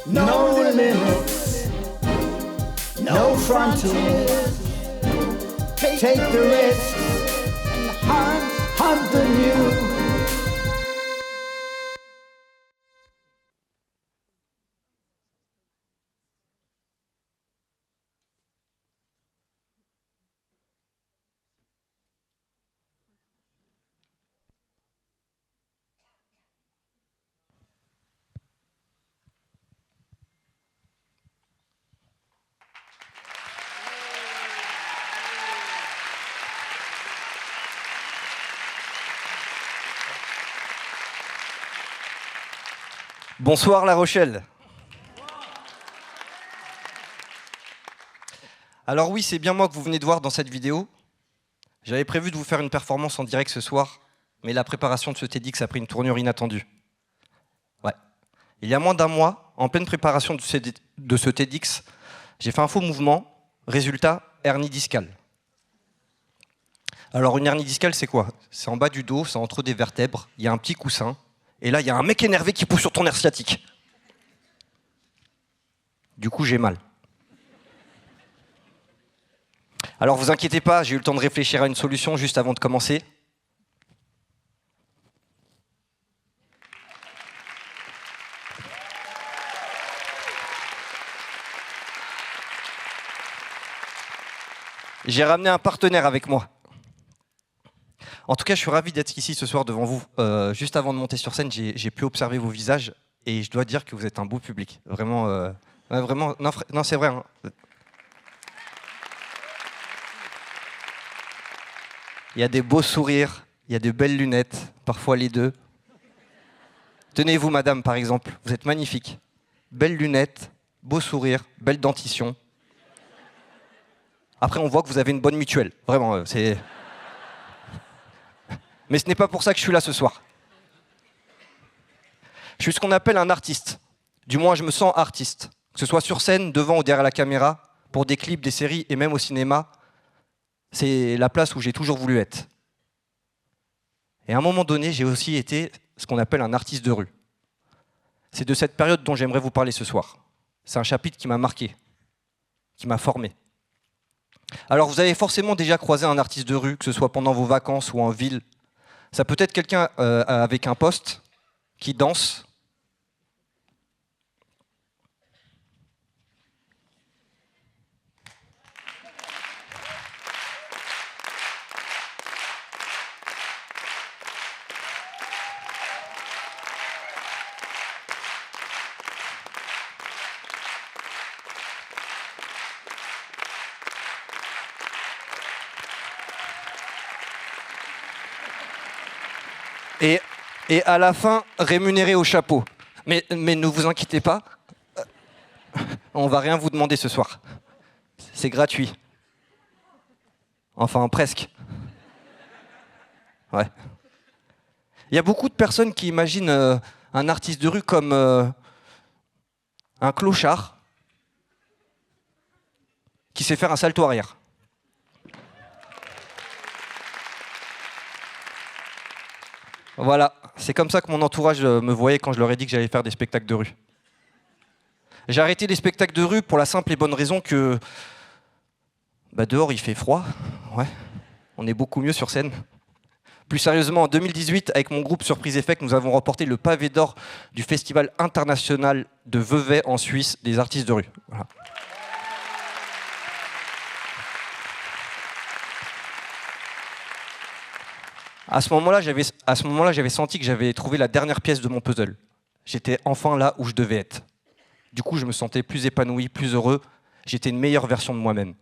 no limits, no frontiers. Take the risks and hunt the new. Bonsoir La Rochelle. Alors oui, c'est bien moi que vous venez de voir dans cette vidéo. J'avais prévu de vous faire une performance en direct ce soir, mais la préparation de ce TEDx a pris une tournure inattendue. Ouais. Il y a moins d'un mois, en pleine préparation de ce TEDx, j'ai fait un faux mouvement, résultat, hernie discale. Alors une hernie discale, c'est quoi? C'est en bas du dos, c'est entre des vertèbres, il y a un petit coussin, et là, il y a un mec énervé qui pousse sur ton nerf sciatique. Du coup, j'ai mal. Alors, vous inquiétez pas, j'ai eu le temps de réfléchir à une solution juste avant de commencer. J'ai ramené un partenaire avec moi. En tout cas, je suis ravi d'être ici ce soir devant vous. Juste avant de monter sur scène, j'ai pu observer vos visages et je dois dire que vous êtes un beau public. Vraiment, vraiment. Non, c'est vrai. Hein. Il y a des beaux sourires, il y a de belles lunettes, parfois les deux. Tenez-vous, madame, par exemple, vous êtes magnifique. Belles lunettes, beau sourire, belle dentition. Après, on voit que vous avez une bonne mutuelle. Vraiment, c'est... Mais ce n'est pas pour ça que je suis là ce soir. Je suis ce qu'on appelle un artiste. Du moins, je me sens artiste. Que ce soit sur scène, devant ou derrière la caméra, pour des clips, des séries et même au cinéma, c'est la place où j'ai toujours voulu être. Et à un moment donné, j'ai aussi été ce qu'on appelle un artiste de rue. C'est de cette période dont j'aimerais vous parler ce soir. C'est un chapitre qui m'a marqué, qui m'a formé. Alors, vous avez forcément déjà croisé un artiste de rue, que ce soit pendant vos vacances ou en ville. Ça peut être quelqu'un avec un poste qui danse. Et à la fin, rémunéré au chapeau. Mais ne vous inquiétez pas, on va rien vous demander ce soir. C'est gratuit. Enfin, presque. Ouais. Il y a beaucoup de personnes qui imaginent un artiste de rue comme un clochard qui sait faire un salto arrière. Voilà, c'est comme ça que mon entourage me voyait quand je leur ai dit que j'allais faire des spectacles de rue. J'ai arrêté les spectacles de rue pour la simple et bonne raison que dehors il fait froid, ouais. On est beaucoup mieux sur scène. Plus sérieusement, en 2018, avec mon groupe Surprise Effect, nous avons remporté le pavé d'or du Festival international de Vevey en Suisse des artistes de rue. Voilà. À ce moment-là, j'avais senti que j'avais trouvé la dernière pièce de mon puzzle. J'étais enfin là où je devais être. Du coup, je me sentais plus épanoui, plus heureux. J'étais une meilleure version de moi-même.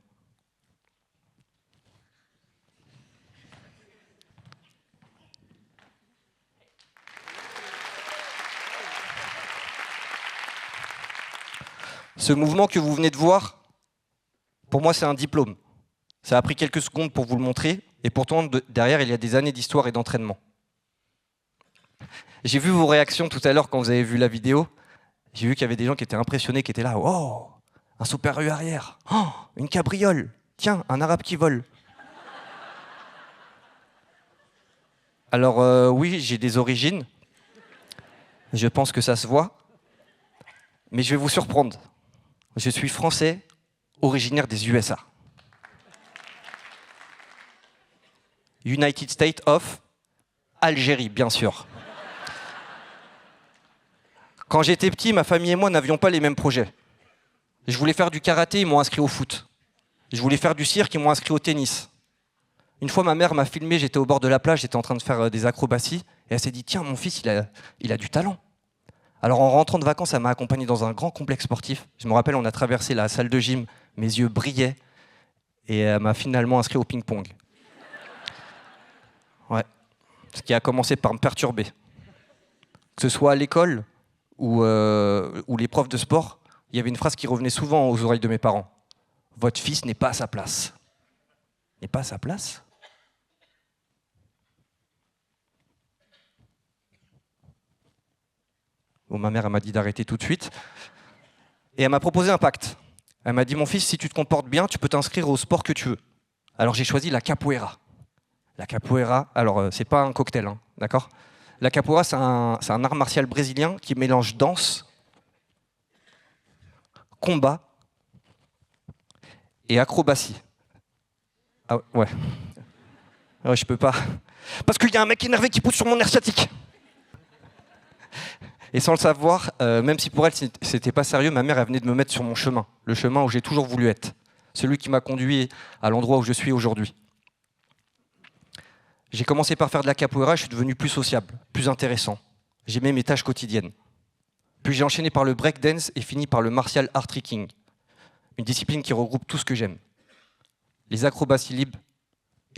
Ce mouvement que vous venez de voir, pour moi, c'est un diplôme. Ça a pris quelques secondes pour vous le montrer, et pourtant, derrière, il y a des années d'histoire et d'entraînement. J'ai vu vos réactions tout à l'heure quand vous avez vu la vidéo. J'ai vu qu'il y avait des gens qui étaient impressionnés, qui étaient là. Oh, un super rue arrière. Oh, une cabriole. Tiens, un arabe qui vole. Alors oui, j'ai des origines. Je pense que ça se voit. Mais je vais vous surprendre. Je suis français, originaire des USA. United States of Algérie, bien sûr. Quand j'étais petit, ma famille et moi n'avions pas les mêmes projets. Je voulais faire du karaté, ils m'ont inscrit au foot. Je voulais faire du cirque, ils m'ont inscrit au tennis. Une fois, ma mère m'a filmé, j'étais au bord de la plage, j'étais en train de faire des acrobaties, et elle s'est dit, tiens, mon fils, il a du talent. Alors en rentrant de vacances, elle m'a accompagné dans un grand complexe sportif. Je me rappelle, on a traversé la salle de gym, mes yeux brillaient, et elle m'a finalement inscrit au ping-pong. Ouais, ce qui a commencé par me perturber. Que ce soit à l'école ou les profs de sport, il y avait une phrase qui revenait souvent aux oreilles de mes parents. Votre fils n'est pas à sa place. N'est pas à sa place ? Bon, ma mère elle m'a dit d'arrêter tout de suite. Et elle m'a proposé un pacte. Elle m'a dit, mon fils, si tu te comportes bien, tu peux t'inscrire au sport que tu veux. Alors j'ai choisi la capoeira. La capoeira, alors c'est pas un cocktail, hein, d'accord ? La capoeira, c'est un art martial brésilien qui mélange danse, combat et acrobatie. Ah ouais. Ouais, je peux pas. Parce qu'il y a un mec énervé qui pousse sur mon nerf sciatique. Et sans le savoir, même si pour elle c'était pas sérieux, ma mère elle venait de me mettre sur mon chemin, le chemin où j'ai toujours voulu être, celui qui m'a conduit à l'endroit où je suis aujourd'hui. J'ai commencé par faire de la capoeira, je suis devenu plus sociable, plus intéressant. J'aimais mes tâches quotidiennes. Puis j'ai enchaîné par le breakdance et fini par le martial art tricking, une discipline qui regroupe tout ce que j'aime. Les acrobaties libres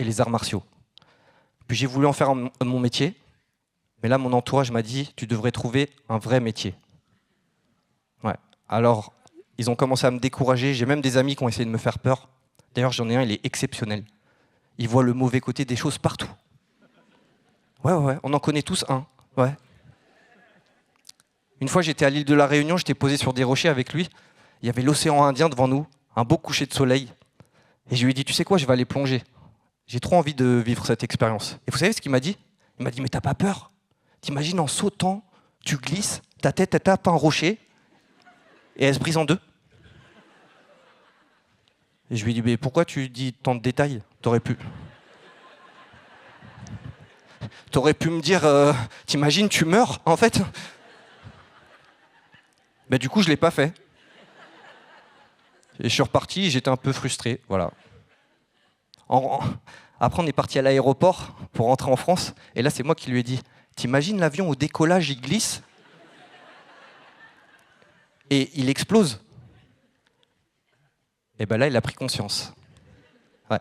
et les arts martiaux. Puis j'ai voulu en faire mon métier, mais là mon entourage m'a dit « tu devrais trouver un vrai métier ». Ouais. Alors, ils ont commencé à me décourager, j'ai même des amis qui ont essayé de me faire peur. D'ailleurs, j'en ai un, il est exceptionnel. Il voit le mauvais côté des choses partout. Ouais, on en connaît tous un. Ouais. Une fois, j'étais à l'île de la Réunion, j'étais posé sur des rochers avec lui. Il y avait l'océan Indien devant nous, un beau coucher de soleil. Et je lui ai dit, tu sais quoi, je vais aller plonger. J'ai trop envie de vivre cette expérience. Et vous savez ce qu'il m'a dit ? Il m'a dit, mais t'as pas peur ? T'imagines en sautant, tu glisses, ta tête elle tape un rocher et elle se brise en deux. Et je lui ai dit, mais pourquoi tu dis tant de détails ? T'aurais pu me dire, t'imagines, tu meurs, en fait ? Ben, du coup, je l'ai pas fait. Et je suis reparti, j'étais un peu frustré, voilà. Après, on est parti à l'aéroport pour rentrer en France, et là, c'est moi qui lui ai dit, t'imagines l'avion au décollage, il glisse et il explose. Et ben là, il a pris conscience. Ouais.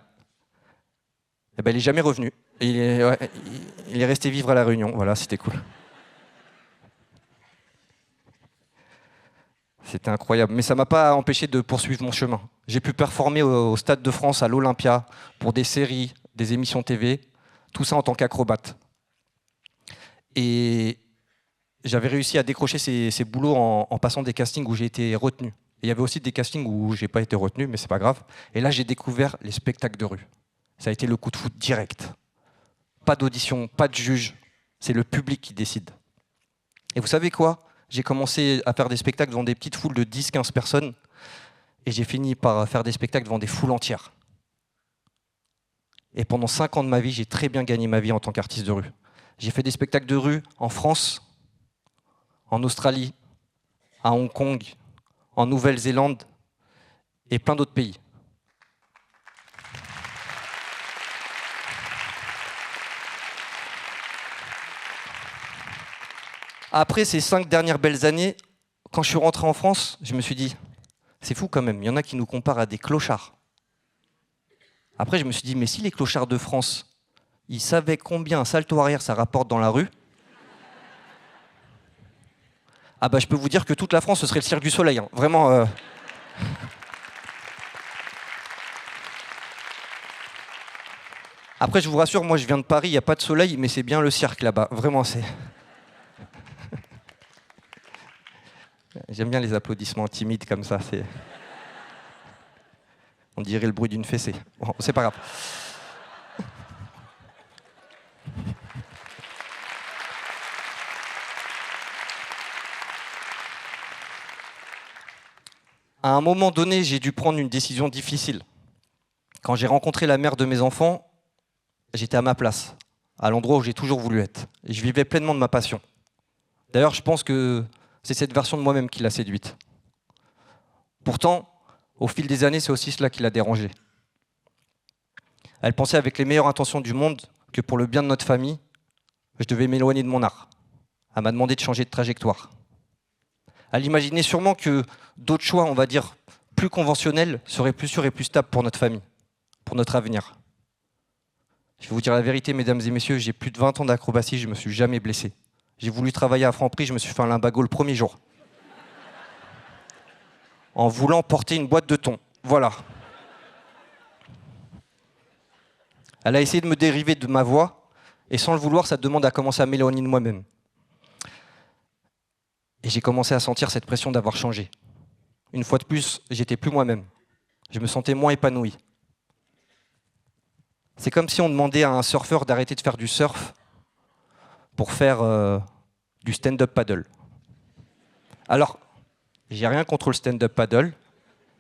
Et ben, il est jamais revenu. Il est resté vivre à La Réunion. Voilà, c'était cool. C'était incroyable. Mais ça ne m'a pas empêché de poursuivre mon chemin. J'ai pu performer au Stade de France, à l'Olympia, pour des séries, des émissions TV, tout ça en tant qu'acrobate. Et j'avais réussi à décrocher ces boulots en passant des castings où j'ai été retenu. Et il y avait aussi des castings où je n'ai pas été retenu, mais c'est pas grave. Et là, j'ai découvert les spectacles de rue. Ça a été le coup de foudre direct. Pas d'audition, pas de juge. C'est le public qui décide. Et vous savez quoi ? J'ai commencé à faire des spectacles devant des petites foules de 10-15 personnes. Et j'ai fini par faire des spectacles devant des foules entières. Et pendant 5 ans de ma vie, j'ai très bien gagné ma vie en tant qu'artiste de rue. J'ai fait des spectacles de rue en France, en Australie, à Hong Kong, en Nouvelle-Zélande et plein d'autres pays. Après ces 5 dernières belles années, quand je suis rentré en France, je me suis dit, c'est fou quand même, il y en a qui nous comparent à des clochards. Après, je me suis dit, mais si les clochards de France, ils savaient combien un salto arrière ça rapporte dans la rue, ah bah je peux vous dire que toute la France, ce serait le Cirque du Soleil. Hein. Vraiment. Après, je vous rassure, moi je viens de Paris, il n'y a pas de soleil, mais c'est bien le cirque là-bas. Vraiment, c'est... J'aime bien les applaudissements timides comme ça. C'est... On dirait le bruit d'une fessée. Bon, c'est pas grave. À un moment donné, j'ai dû prendre une décision difficile. Quand j'ai rencontré la mère de mes enfants, j'étais à ma place, à l'endroit où j'ai toujours voulu être. Et je vivais pleinement de ma passion. D'ailleurs, je pense que c'est cette version de moi-même qui l'a séduite. Pourtant, au fil des années, c'est aussi cela qui l'a dérangée. Elle pensait avec les meilleures intentions du monde que pour le bien de notre famille, je devais m'éloigner de mon art. Elle m'a demandé de changer de trajectoire. Elle imaginait sûrement que d'autres choix, on va dire, plus conventionnels, seraient plus sûrs et plus stables pour notre famille, pour notre avenir. Je vais vous dire la vérité, mesdames et messieurs, j'ai plus de 20 ans d'acrobatie, je ne me suis jamais blessé. J'ai voulu travailler à Franprix, je me suis fait un limbago le premier jour. En voulant porter une boîte de thon. Voilà. Elle a essayé de me dériver de ma voie, et sans le vouloir, sa demande a commencé à m'éloigner de moi-même. Et j'ai commencé à sentir cette pression d'avoir changé. Une fois de plus, j'étais plus moi-même. Je me sentais moins épanoui. C'est comme si on demandait à un surfeur d'arrêter de faire du surf pour faire du stand-up paddle. Alors, j'ai rien contre le stand-up paddle.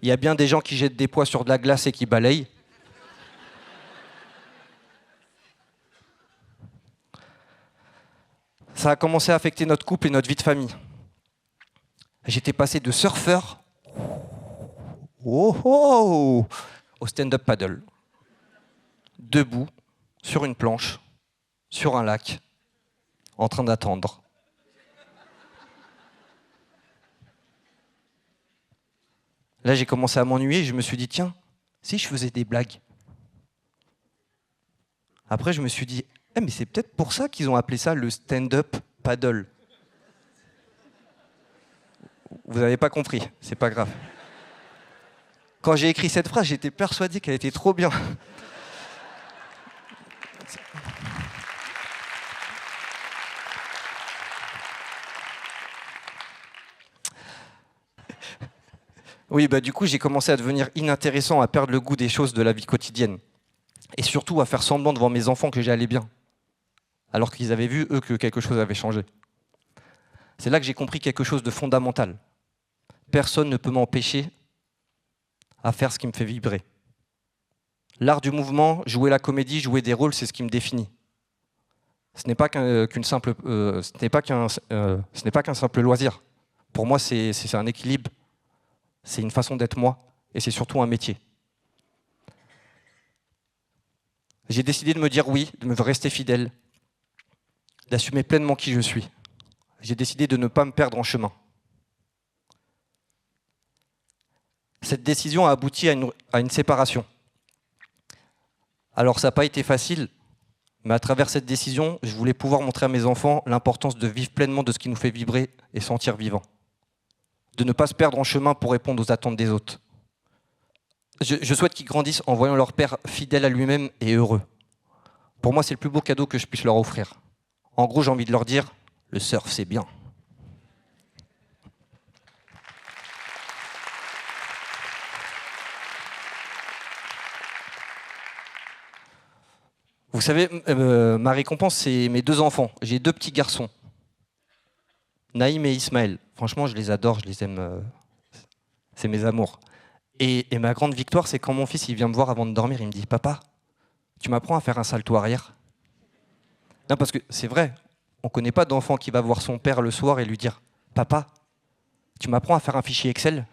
Il y a bien des gens qui jettent des poids sur de la glace et qui balayent. Ça a commencé à affecter notre couple et notre vie de famille. J'étais passé de surfeur au stand-up paddle. Debout, sur une planche, sur un lac, en train d'attendre. Là, j'ai commencé à m'ennuyer et je me suis dit, tiens, si je faisais des blagues. Après, je me suis dit, mais c'est peut-être pour ça qu'ils ont appelé ça le stand-up paddle. Vous n'avez pas compris, c'est pas grave. Quand j'ai écrit cette phrase, j'étais persuadé qu'elle était trop bien. Oui, du coup, j'ai commencé à devenir inintéressant, à perdre le goût des choses de la vie quotidienne. Et surtout à faire semblant devant mes enfants que j'allais bien. Alors qu'ils avaient vu, eux, que quelque chose avait changé. C'est là que j'ai compris quelque chose de fondamental. Personne ne peut m'empêcher à faire ce qui me fait vibrer. L'art du mouvement, jouer la comédie, jouer des rôles, c'est ce qui me définit. Ce n'est pas qu'un simple loisir. Pour moi, c'est un équilibre. C'est une façon d'être moi, et c'est surtout un métier. J'ai décidé de me dire oui, de me rester fidèle, d'assumer pleinement qui je suis. J'ai décidé de ne pas me perdre en chemin. Cette décision a abouti à une séparation. Alors ça n'a pas été facile, mais à travers cette décision, je voulais pouvoir montrer à mes enfants l'importance de vivre pleinement de ce qui nous fait vibrer et sentir vivant. De ne pas se perdre en chemin pour répondre aux attentes des autres. Je souhaite qu'ils grandissent en voyant leur père fidèle à lui-même et heureux. Pour moi, c'est le plus beau cadeau que je puisse leur offrir. En gros, j'ai envie de leur dire, le surf, c'est bien. Vous savez, ma récompense, c'est mes 2 enfants. J'ai 2 petits garçons, Naïm et Ismaël. Franchement, je les adore, je les aime. C'est mes amours. Et ma grande victoire, c'est quand mon fils il vient me voir avant de dormir, il me dit « Papa, tu m'apprends à faire un salto arrière ?» Non, parce que c'est vrai, on ne connaît pas d'enfant qui va voir son père le soir et lui dire « Papa, tu m'apprends à faire un fichier Excel ?»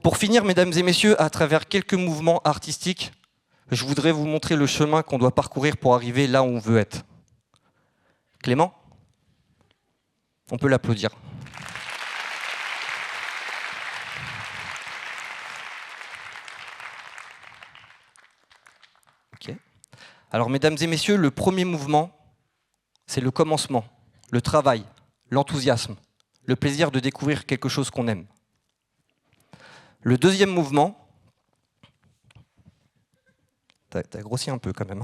Pour finir, mesdames et messieurs, à travers quelques mouvements artistiques, je voudrais vous montrer le chemin qu'on doit parcourir pour arriver là où on veut être. Clément ? On peut l'applaudir. Ok. Alors, mesdames et messieurs, le premier mouvement, c'est le commencement, le travail, l'enthousiasme, le plaisir de découvrir quelque chose qu'on aime. Le deuxième mouvement, t'as grossi un peu quand même.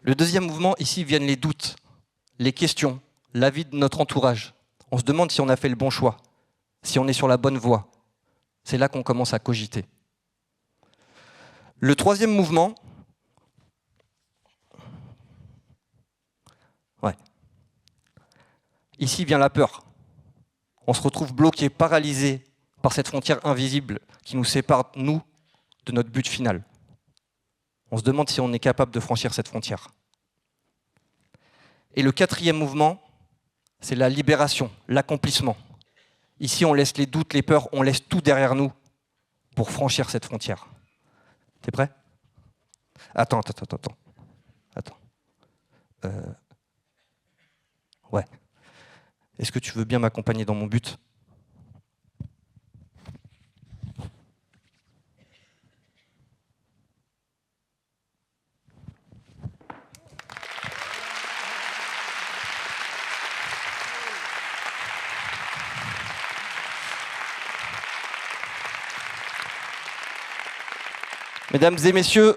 Le deuxième mouvement, ici viennent les doutes, les questions, l'avis de notre entourage. On se demande si on a fait le bon choix, si on est sur la bonne voie. C'est là qu'on commence à cogiter. Le troisième mouvement, Ici vient la peur. On se retrouve bloqué, paralysé par cette frontière invisible qui nous sépare, nous, de notre but final. On se demande si on est capable de franchir cette frontière. Et le quatrième mouvement, c'est la libération, l'accomplissement. Ici, on laisse les doutes, les peurs, on laisse tout derrière nous pour franchir cette frontière. T'es prêt ? Attends. Ouais. Est-ce que tu veux bien m'accompagner dans mon but ? Mesdames et messieurs,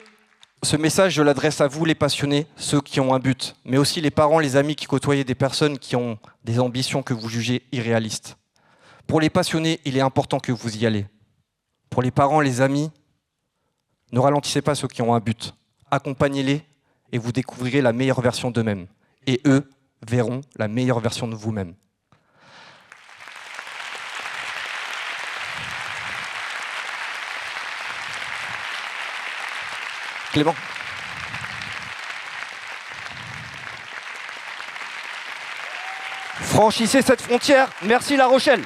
ce message, je l'adresse à vous, les passionnés, ceux qui ont un but, mais aussi les parents, les amis qui côtoient des personnes qui ont des ambitions que vous jugez irréalistes. Pour les passionnés, il est important que vous y allez. Pour les parents, les amis, ne ralentissez pas ceux qui ont un but. Accompagnez-les et vous découvrirez la meilleure version d'eux-mêmes. Et eux verront la meilleure version de vous-même. Clément. Franchissez cette frontière. Merci La Rochelle.